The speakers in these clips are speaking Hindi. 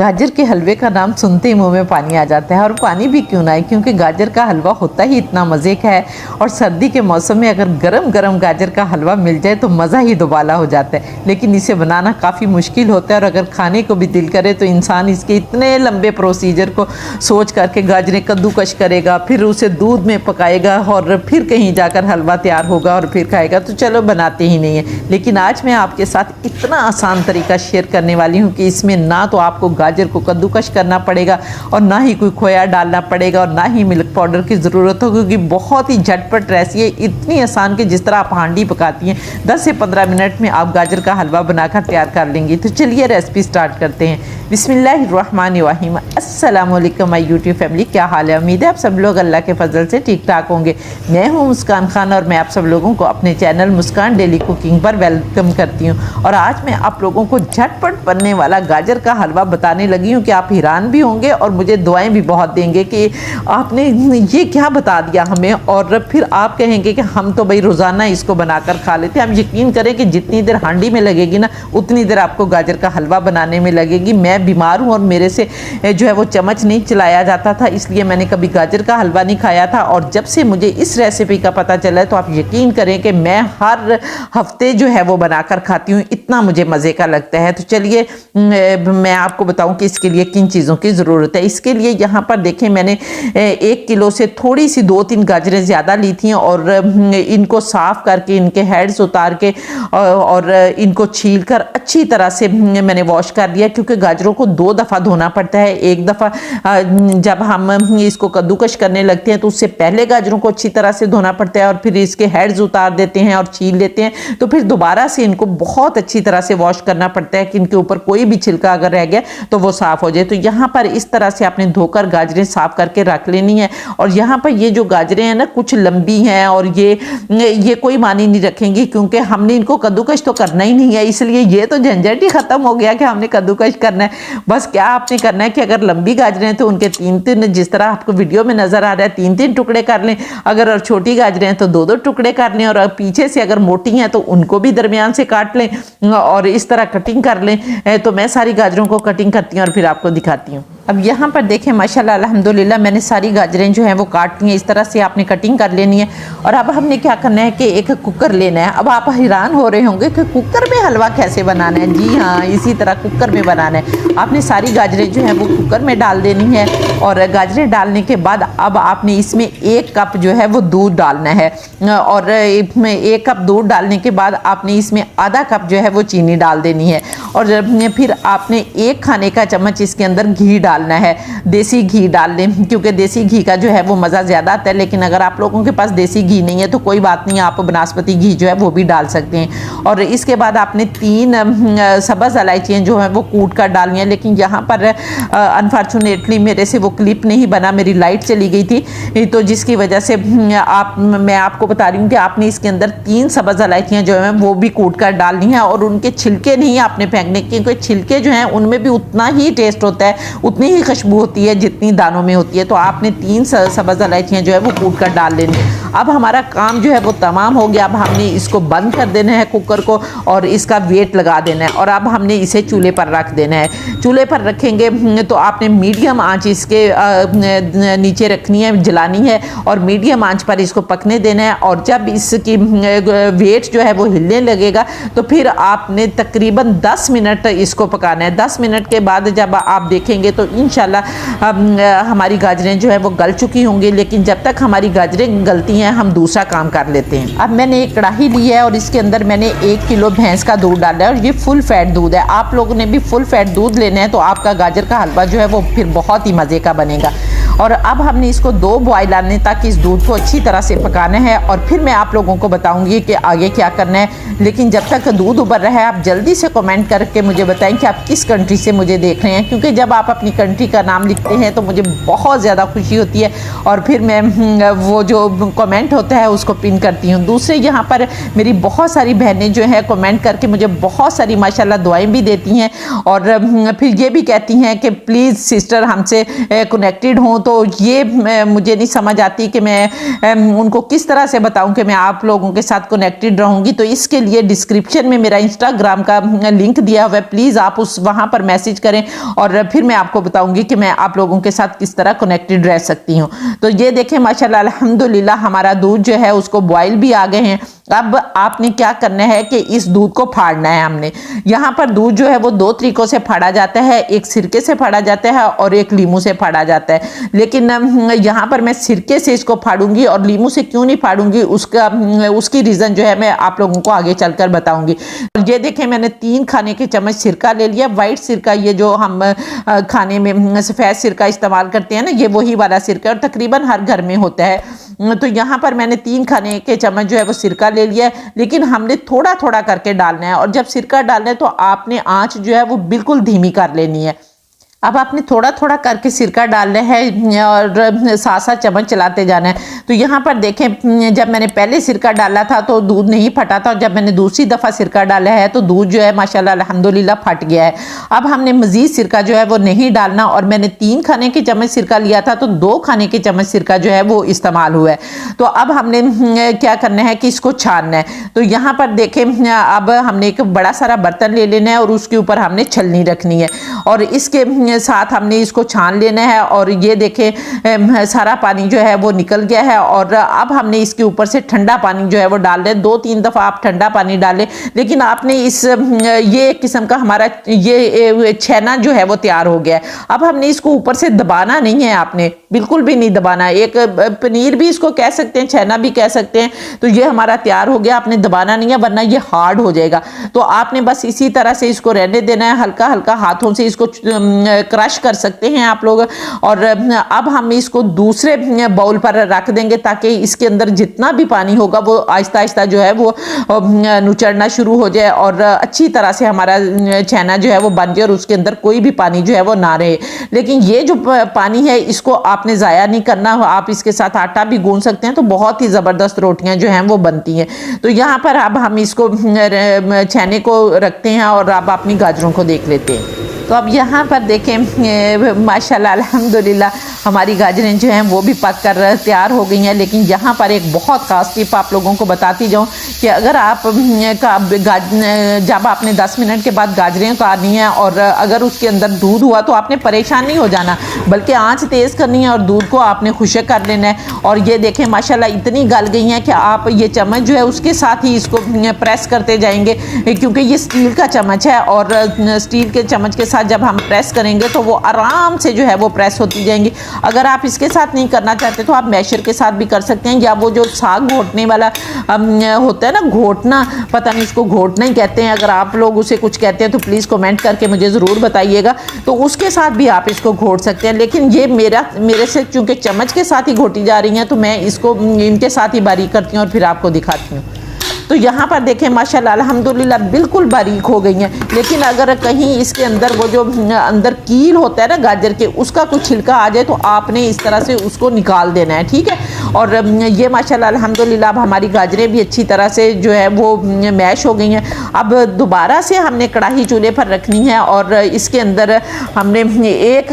गाजर के हलवे का नाम सुनते ही मुंह में पानी आ जाता है, और पानी भी क्यों ना आए, क्योंकि गाजर का हलवा होता ही इतना मज़े का है। और सर्दी के मौसम में अगर गरम गरम गाजर का हलवा मिल जाए तो मज़ा ही दुबाला हो जाता है। लेकिन इसे बनाना काफ़ी मुश्किल होता है, और अगर खाने को भी दिल करे तो इंसान इसके इतने लंबे प्रोसीजर को सोच करके गाजरें कद्दूकश करेगा, फिर उसे दूध में पकाएगा, और फिर कहीं जाकर हलवा तैयार होगा और फिर खाएगा। तो चलो बनाते ही नहीं है। लेकिन आज मैं आपके साथ इतना आसान तरीका शेयर करने वाली हूँ कि इसमें ना तो आपको गाजर को कद्दूकश करना पड़ेगा, और ना ही कोई खोया डालना पड़ेगा, और ना ही मिल्क पाउडर की ज़रूरत हो, क्योंकि बहुत ही झटपट रेसिपी है, इतनी आसान कि जिस तरह आप हांडी पकाती हैं 10 से 15 मिनट में आप गाजर का हलवा बनाकर तैयार कर लेंगी। तो चलिए रेसिपी स्टार्ट करते हैं। बिस्मिल्लाहिर्रहमानिर्रहीम। अस्सलाम वालेकुम माय यूट्यूब फैमिली, क्या हाल है? उम्मीद है आप सब लोग अल्लाह के फजल से ठीक ठाक होंगे। मैं हूँ मुस्कान खान, और मैं आप सब लोगों को अपने चैनल मुस्कान डेली कुकिंग पर वेलकम करती हूँ। और आज मैं आप लोगों को झटपट बनने वाला गाजर का हलवा बताने लगी हूँ कि आप हैरान भी होंगे और मुझे दुआएं भी बहुत देंगे कि आपने ये क्या बता दिया हमें, और फिर आप कहेंगे कि हम तो भाई रोज़ाना इसको बनाकर खा लेते हैं। हम यकीन करें कि जितनी देर हांडी में लगेगी ना, उतनी देर आपको गाजर का हलवा बनाने में लगेगी। मैं बीमार हूँ और मेरे से जो है वो चम्मच नहीं चलाया जाता था, इसलिए मैंने कभी गाजर का हलवा नहीं खाया था। और जब से मुझे इस रेसिपी का पता चला है तो आप यकीन करें कि मैं हर हफ्ते जो है वो बनाकर खाती हूँ, इतना मुझे मज़े का लगता है। तो चलिए मैं आपको बताऊं कि इसके लिए किन चीज़ों की ज़रूरत है। इसके लिए यहाँ पर देखें, मैंने 1 किलो से थोड़ी सी 2-3 गाजरें ज़्यादा ली थी, और इनको साफ़ करके इनके हेड्स उतार के और इनको छील कर अच्छी तरह से मैंने वॉश कर दिया, क्योंकि गाजरों को 2 दफ़ा धोना पड़ता है। एक दफ़ा जब हम इसको कद्दूकश करने लगते हैं तो उससे पहले गाजरों को अच्छी तरह से धोना पड़ता है, और फिर इसके हेड्स उतार देते हैं और छील लेते हैं, तो फिर दोबारा से इनको बहुत अच्छी तरह से वॉश करना पड़ता है कि इनके ऊपर कोई भी छिलका अगर रह गया तो वो साफ़ हो जाए। तो यहाँ पर इस तरह से आपने धोकर गाजरें साफ़ करके रख लेनी है। और यहाँ पर ये जो गाजरें हैं ना, कुछ लंबी हैं, और ये कोई मानी नहीं रखेंगी, क्योंकि हमने इनको कद्दूकश तो करना ही नहीं है, इसलिए ये तो झंझट ही ख़त्म हो गया कि हमने कद्दूकश करना है। बस क्या आपने करना है कि अगर लंबी गाजरें हैं तो उनके 3-3, जिस तरह आपको वीडियो में नज़र आ रहा है, 3-3 टुकड़े कर लें। अगर और छोटी गाजरें हैं तो 2-2 टुकड़े कर लें, और पीछे से अगर मोटी हैं तो उनको भी दरमियान से काट लें और इस तरह कटिंग कर लें। तो मैं सारी गाजरों को कटिंग करती हूँ और फिर आपको दिखाती हूँ। अब यहाँ पर देखें, माशाल्लाह अल्हम्दुलिल्लाह मैंने सारी गाजरें जो हैं वो काट ली हैं। इस तरह से आपने कटिंग कर लेनी है। और अब हमने क्या करना है कि एक कुकर लेना है। अब आप हैरान हो रहे होंगे कि कुकर में हलवा कैसे बनाना है। जी हाँ, इसी तरह कुकर में बनाना है। आपने सारी गाजरें जो हैं वो कुकर में डाल देनी है, और गाजरें डालने के बाद अब आपने इसमें 1 कप जो है वो दूध डालना है, और 1 कप दूध डालने के बाद आपने इसमें आधा कप जो है वो चीनी डाल देनी है, और फिर आपने 1 खाने का चम्मच इसके अंदर घी डालना है। देसी घी डाल लें, क्योंकि देसी घी का जो है वो मज़ा ज़्यादा आता है। लेकिन अगर आप लोगों के पास देसी घी नहीं है तो कोई बात नहीं, आप बनास्पति घी जो है वो भी डाल सकते हैं। और इसके बाद आपने 3 सब्ज़ इलायचियाँ जो हैं वो कूट कर डालनी है। लेकिन यहाँ पर अनफॉर्चुनेटली मेरे से वो क्लिप नहीं बना, मेरी लाइट चली गई थी, तो जिसकी वजह से मैं आपको बता रही हूँ कि आपने इसके अंदर 3 सब्ज़ इलायचियाँ जो हैं वो भी कूट कर डालनी है, और उनके छिलके नहीं आपने फेंकने, क्योंकि छिलके जो हैं उनमें भी उतना ही टेस्ट होता है, उतनी ही खुशबू होती है जितनी दानों में होती है। तो आपने 3 सब्ज़ इलायचियाँ जो है वो कूट कर डाल लेनी है। अब हमारा काम जो है वो तमाम हो गया। अब हमने इसको बंद कर देना है कुकर को, और इसका वेट लगा देना है, और अब हमने इसे चूल्हे पर रख देना है। चूल्हे पर रखेंगे तो आपने मीडियम आंच इसके नीचे रखनी है, जलानी है, और मीडियम आंच पर इसको पकने देना है। और जब इसकी वेट जो है वो हिलने लगेगा तो फिर आपने तकरीबन 10 मिनट इसको पकाना है। 10 मिनट के बाद जब आप देखेंगे तो इंशाल्लाह हमारी गाजरें जो है वो गल चुकी होंगी। लेकिन जब तक हमारी गाजरें गलती हैं हम दूसरा काम कर लेते हैं। अब मैंने एक कढ़ाई ली है, और इसके अंदर मैंने 1 किलो भैंस का दूध डाला है, और ये फुल फैट दूध है। आप लोगों ने भी फुल फैट दूध लेना है, तो आपका गाजर का हलवा जो है वो फिर बहुत ही मज़े का बनेगा। और अब हमने इसको 2 बॉयल आने तक इस दूध को अच्छी तरह से पकाना है, और फिर मैं आप लोगों को बताऊंगी कि आगे क्या करना है। लेकिन जब तक दूध उबल रहा है, आप जल्दी से कमेंट करके मुझे बताएं कि आप किस कंट्री से मुझे देख रहे हैं, क्योंकि जब आप अपनी कंट्री का नाम लिखते हैं तो मुझे बहुत ज़्यादा खुशी होती है, और फिर मैं वो जो कमेंट होता है उसको पिन करती हूँ। दूसरे यहाँ पर मेरी बहुत सारी बहनें जो हैं कमेंट करके मुझे बहुत सारी माशाल्लाह दुआएं भी देती हैं, और फिर ये भी कहती हैं कि प्लीज़ सिस्टर हमसे कनेक्टेड हों तो ये मुझे नहीं समझ आती कि मैं उनको किस तरह से बताऊं कि मैं आप लोगों के साथ कनेक्टेड रहूंगी। तो इसके लिए डिस्क्रिप्शन में मेरा इंस्टाग्राम का लिंक दिया हुआ है, प्लीज़ आप वहाँ पर मैसेज करें और फिर मैं आपको बताऊंगी कि मैं आप लोगों के साथ किस तरह कनेक्टेड रह सकती हूँ। तो ये देखें माशाल्लाह अल्हम्दुलिल्लाह हमारा दूध जो है उसको बॉयल भी आ गए हैं। अब आपने क्या करना है कि इस दूध को फाड़ना है। हमने यहाँ पर दूध जो है वो दो तरीकों से फाड़ा जाता है, एक सिरके से फाड़ा जाता है और एक लीमू से फाड़ा जाता है। लेकिन यहाँ पर मैं सिरके से इसको फाड़ूंगी और लीमू से क्यों नहीं फाड़ूंगी उसकी रीज़न जो है मैं आप लोगों को आगे चलकर बताऊंगी। ये देखें मैंने 3 खाने के चम्मच सिरका ले लिया, वाइट सिरका, ये जो हम खाने में सफ़ेद सिरका इस्तेमाल करते हैं ना, ये वही वाला सिरका और तकरीबन हर घर में होता है। तो यहाँ पर मैंने 3 खाने के चम्मच जो है वो सिरका ले लिया है, लेकिन हमने थोड़ा थोड़ा करके डालना है। और जब सिरका डालना है तो आपने आंच जो है वो बिल्कुल धीमी कर लेनी है। अब आपने थोड़ा थोड़ा करके सिरका डालना है और साथ साथ चम्मच चलाते जाना है। तो यहाँ पर देखें जब मैंने पहले सिरका डाला था तो दूध नहीं फटा था और जब मैंने दूसरी दफ़ा सिरका डाला है तो दूध जो है माशाल्लाह अल्हम्दुलिल्लाह फट गया है। अब हमने मज़ीद सिरका जो है वो नहीं डालना और मैंने 3 खाने के चम्मच सिरका लिया था तो 2 खाने के चम्मच सिरका जो है वो इस्तेमाल हुआ है। तो अब हमने क्या करना है कि इसको छानना है। तो यहाँ पर देखें अब हमने एक बड़ा सारा बर्तन ले लेना है और उसके ऊपर हमने छलनी रखनी है और इसके साथ हमने इसको छान लेना है। और ये देखें सारा पानी जो है वो निकल गया है और अब हमने इसके ऊपर से ठंडा पानी जो है वो डाल दें। 2-3 दफ़ा आप ठंडा पानी डालें, लेकिन आपने ये एक किस्म का हमारा ये छेना जो है वो तैयार हो गया है। अब हमने इसको ऊपर से दबाना नहीं है, आपने बिल्कुल भी नहीं दबाना। एक पनीर भी इसको कह सकते हैं, छेना भी कह सकते हैं। तो ये हमारा तैयार हो गया, आपने दबाना नहीं है वरना ये हार्ड हो जाएगा। तो आपने बस इसी तरह से इसको रहने देना है, हल्का हल्का हाथों से इसको क्रश कर सकते हैं आप लोग। और अब हम इसको दूसरे बाउल पर रख देंगे ताकि इसके अंदर जितना भी पानी होगा वो आहिस्ता आहिस्ता जो है वो नुचड़ना शुरू हो जाए और अच्छी तरह से हमारा छेना जो है वो बन जाए और उसके अंदर कोई भी पानी जो है वो ना रहे। लेकिन ये जो पानी है इसको आपने ज़ाया नहीं करना, आप इसके साथ आटा भी गूंद सकते हैं तो बहुत ही ज़बरदस्त रोटियां जो हैं वो बनती हैं। तो यहाँ पर अब हम इसको छेने को रखते हैं और अब अपनी गाजरों को देख लेते हैं। तो अब यहाँ पर देखें माशाल्लाह अल्हम्दुलिल्लाह हमारी गाजरें जो हैं वो भी पक कर तैयार हो गई हैं। लेकिन यहाँ पर एक बहुत खास टिप आप लोगों को बताती जाऊँ कि अगर आप जब आपने 10 मिनट के बाद गाजरें उतारनी है और अगर उसके अंदर दूध हुआ तो आपने परेशान नहीं हो जाना, बल्कि आँच तेज़ करनी है और दूध को आपने खुशक कर लेना है। और ये देखें माशाल्लाह इतनी गल गई हैं कि आप ये चम्मच जो है उसके साथ ही इसको प्रेस करते जाएंगे, क्योंकि ये स्टील का चम्मच है और स्टील के चम्मच के साथ जब हम प्रेस करेंगे तो वो आराम से जो है वो प्रेस होती जाएंगी। अगर आप इसके साथ नहीं करना चाहते तो आप मैशर के साथ भी कर सकते हैं, या वो जो साग घोटने वाला होता है ना, घोटना, पता नहीं उसको घोटना ही कहते हैं, अगर आप लोग उसे कुछ कहते हैं तो प्लीज़ कमेंट करके मुझे ज़रूर बताइएगा। तो उसके साथ भी आप इसको घोट सकते हैं, लेकिन ये मेरे से चूँकि चम्मच के साथ ही घोटी जा रही हैं तो मैं इसको इनके साथ ही बारीक करती हूँ और फिर आपको दिखाती हूँ। तो यहाँ पर देखें माशाल्लाह अल्हम्दुलिल्लाह बिल्कुल बारीक हो गई हैं। लेकिन अगर कहीं इसके अंदर वो जो अंदर कील होता है ना गाजर के, उसका कुछ छिलका आ जाए तो आपने इस तरह से उसको निकाल देना है, ठीक है। और ये माशाल्लाह अल्हम्दुलिल्लाह अब हमारी गाजरें भी अच्छी तरह से जो है वो मैश हो गई हैं। अब दोबारा से हमने कढ़ाई चूल्हे पर रखनी है और इसके अंदर हमने 1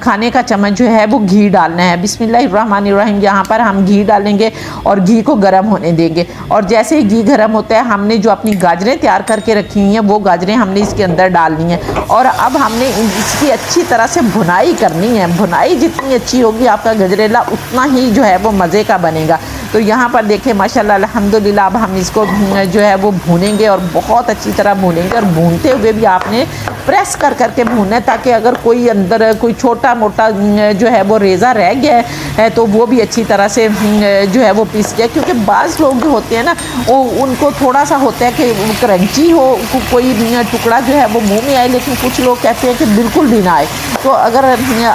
खाने का चम्मच जो है वो घी डालना है। बिस्मिल्लाहिर्रहमानिर्रहीम। यहाँ पर हम घी डालेंगे और घी को गर्म होने देंगे और जैसे ही घी गर्म होता है हमने जो अपनी गाजरें तैयार करके रखी हुई हैं वो गाजरें हमने इसके अंदर डालनी है और अब हमने इसकी अच्छी तरह से भुनाई करनी है। भुनाई जितनी अच्छी होगी आपका गजरेला उतना ही जो है वो मज़े का बनेगा। तो यहाँ पर देखें माशाल्लाह अल्हम्दुलिल्लाह अब हम इसको जो है वो भूनेंगे और बहुत अच्छी तरह भूनेंगे और भूनते हुए भी आपने प्रेस कर करके भूनना है ताकि अगर कोई अंदर कोई छोटा मोटा जो है वो रेज़ा रह गया है तो वो भी अच्छी तरह से जो है वो पीस जाए। क्योंकि बाज़ लोग जो होते हैं ना वो उनको थोड़ा सा होता है कि क्रंची हो, कोई टुकड़ा जो है वो मुंह में आए, लेकिन कुछ लोग कहते हैं कि बिल्कुल भी ना आए। तो अगर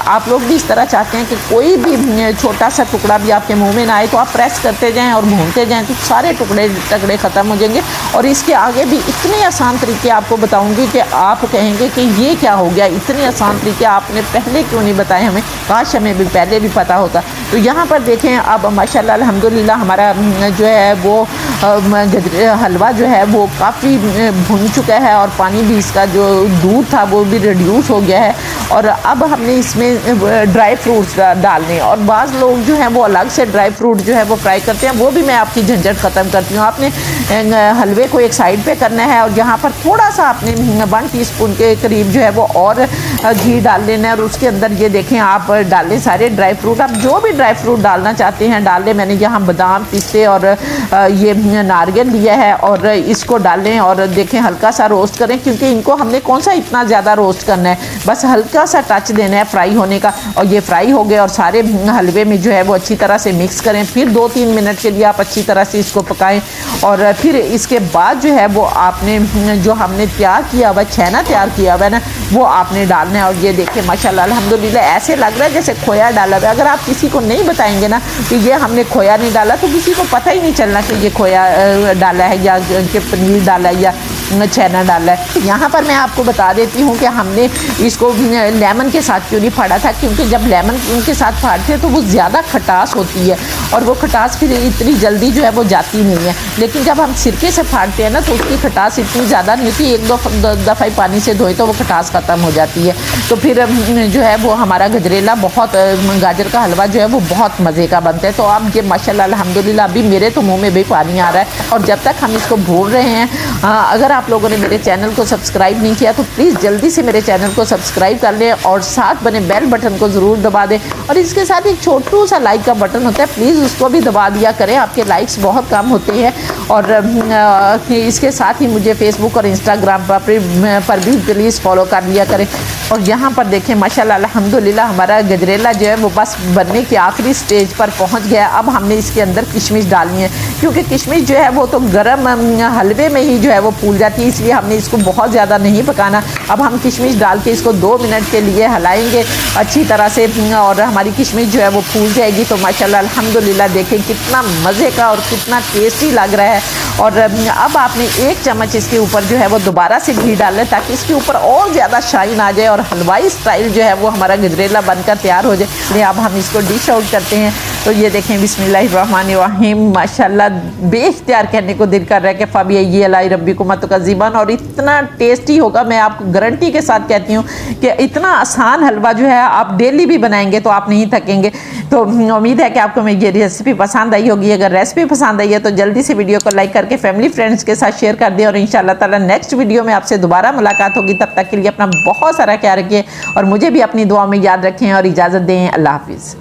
आप लोग भी इस तरह चाहते हैं कि कोई भी छोटा सा टुकड़ा भी आपके मुंह में ना आए तो आप प्रेस करते जाएं और भूनते जाएं तो सारे टुकड़े ख़त्म हो जाएंगे। और इसके आगे भी इतने आसान तरीके आपको बताऊंगी कि आप कहेंगे कि ये क्या हो गया, इतने आसान तरीके आपने पहले क्यों नहीं बताए हमें, काश हमें भी पहले भी पता होता। तो यहाँ पर देखें अब माशाल्लाह अल्हम्दुलिल्लाह हमारा जो है वो हलवा जो है वो काफ़ी भुन चुका है और पानी भी इसका जो दूध था वो भी रिड्यूस हो गया है। और अब हमने इसमें ड्राई फ्रूट्स डालने, और बाज़ लोग जो हैं वो अलग से ड्राई फ्रूट जो है वो फ्राई करते हैं, वो भी मैं आपकी झंझट ख़त्म करती हूँ। आपने हलवे को एक साइड पे करना है और यहाँ पर थोड़ा सा आपने 1 टीस्पून के करीब जो है वो और घी डाल लेना है और उसके अंदर ये देखें आप डालें सारे ड्राई फ्रूट। आप जो भी ड्राई फ्रूट डालना चाहते हैं डाल लें। मैंने यहाँ बादाम, पिस्ते और ये नारियल लिया है और इसको डालें और देखें हल्का सा रोस्ट करें, क्योंकि इनको हमने कौन सा इतना ज़्यादा रोस्ट करना है, बस हल्का सा टच देना है फ्राई होने का। और ये फ्राई हो गए और सारे हलवे में जो है वो अच्छी तरह से मिक्स करें। फिर 2-3 मिनट के लिए आप अच्छी तरह से इसको पकाएं और फिर इसके बाद जो है वो आपने जो हमने तैयार किया हुआ छेना तैयार किया हुआ है ना, वो आपने डालना है। और ये देखिए माशाल्लाह अल्हम्दुलिल्लाह ऐसे लग रहा है जैसे खोया डाला हुआ है। अगर आप किसी को नहीं बताएंगे ना कि ये हमने खोया नहीं डाला तो किसी को पता ही नहीं चलना कि ये खोया डाला है या कि पनीर डाला है या छेना डाला है। यहाँ पर मैं आपको बता देती हूँ कि हमने इसको लेमन के साथ क्यों नहीं फाड़ा था, क्योंकि जब लेमन के साथ फाड़ते हैं तो वो ज़्यादा खटास होती है और वो खटास फिर इतनी जल्दी जो है वो जाती नहीं है। लेकिन जब हम सिरके से फाड़ते हैं ना तो उसकी खटास इतनी ज़्यादा नहीं होती, 1-2 दफ़ा पानी से धोए तो वो खटास ख़त्म हो जाती है। तो फिर जो है वो हमारा गजरेला बहुत गाजर का हलवा जो है वो बहुत मज़े का बनता है। तो आप ये माशाल्लाह अल्हम्दुलिल्लाह अभी मेरे तो मुँह में भी पानी आ रहा है। और जब तक हम इसको भून रहे हैं, अगर आप लोगों ने मेरे चैनल को सब्सक्राइब नहीं किया तो प्लीज़ जल्दी से मेरे चैनल को सब्सक्राइब कर लें और साथ बने बेल बटन को ज़रूर दबा दें। और इसके साथ एक छोटू सा लाइक का बटन होता है, प्लीज़ उसको भी दबा दिया करें, आपके लाइक्स बहुत कम होते हैं। और इसके साथ ही मुझे फेसबुक और इंस्टाग्राम पर भी प्लीज़ फॉलो कर लिया करें। और यहाँ पर देखें माशाल्लाह अल्हम्दुलिल्लाह हमारा गजरेला जो है वो बस बनने की आखिरी स्टेज पर पहुँच गया। अब हमने इसके अंदर किशमिश डालनी है, क्योंकि किशमिश जो है वो तो गर्म हलवे में ही जो है वो फूल जाती है, इसलिए हमने इसको बहुत ज़्यादा नहीं पकाना। अब हम किशमिश डाल के इसको 2 मिनट के लिए हिलाएंगे अच्छी तरह से और हमारी किशमिश जो है वो फूल जाएगी। तो माशाल्लाह अल्हम्दुलिल्लाह देखें कितना मज़े का और कितना टेस्टी लग रहा है। और अब आपने 1 चम्मच इसके ऊपर जो है वो दोबारा से घी डाल लें ताकि इसके ऊपर और ज़्यादा शाइन आ जाए और हलवाई स्टाइल जो है वो हमारा गजरेला बनकर तैयार हो जाए। अब हम इसको डिश आउट करते हैं। तो ये देखें बिस्मिल्लाहिर्रहमानिर्रहीम माशाल्लाह बेख्तियार कहने को दिल कर रहा है कि फ़बी अलाई रब्बिकुमा तुकज़्ज़िबान। और इतना टेस्टी होगा, मैं आपको गारंटी के साथ कहती हूँ कि इतना आसान हलवा जो है आप डेली भी बनाएंगे तो आप नहीं थकेंगे। तो उम्मीद है कि आपको मेरी ये रेसिपी पसंद आई होगी। अगर रेसिपी पसंद आई है तो जल्दी से वीडियो को लाइक करके फैमिली फ्रेंड्स के साथ शेयर कर दें और इंशाअल्लाह ताला नेक्स्ट वीडियो में आपसे दोबारा मुलाकात होगी। तब तक के लिए अपना बहुत सारा ख्याल रखिए और मुझे भी अपनी दुआ में याद रखें और इजाज़त दें। अल्लाह हाफिज़।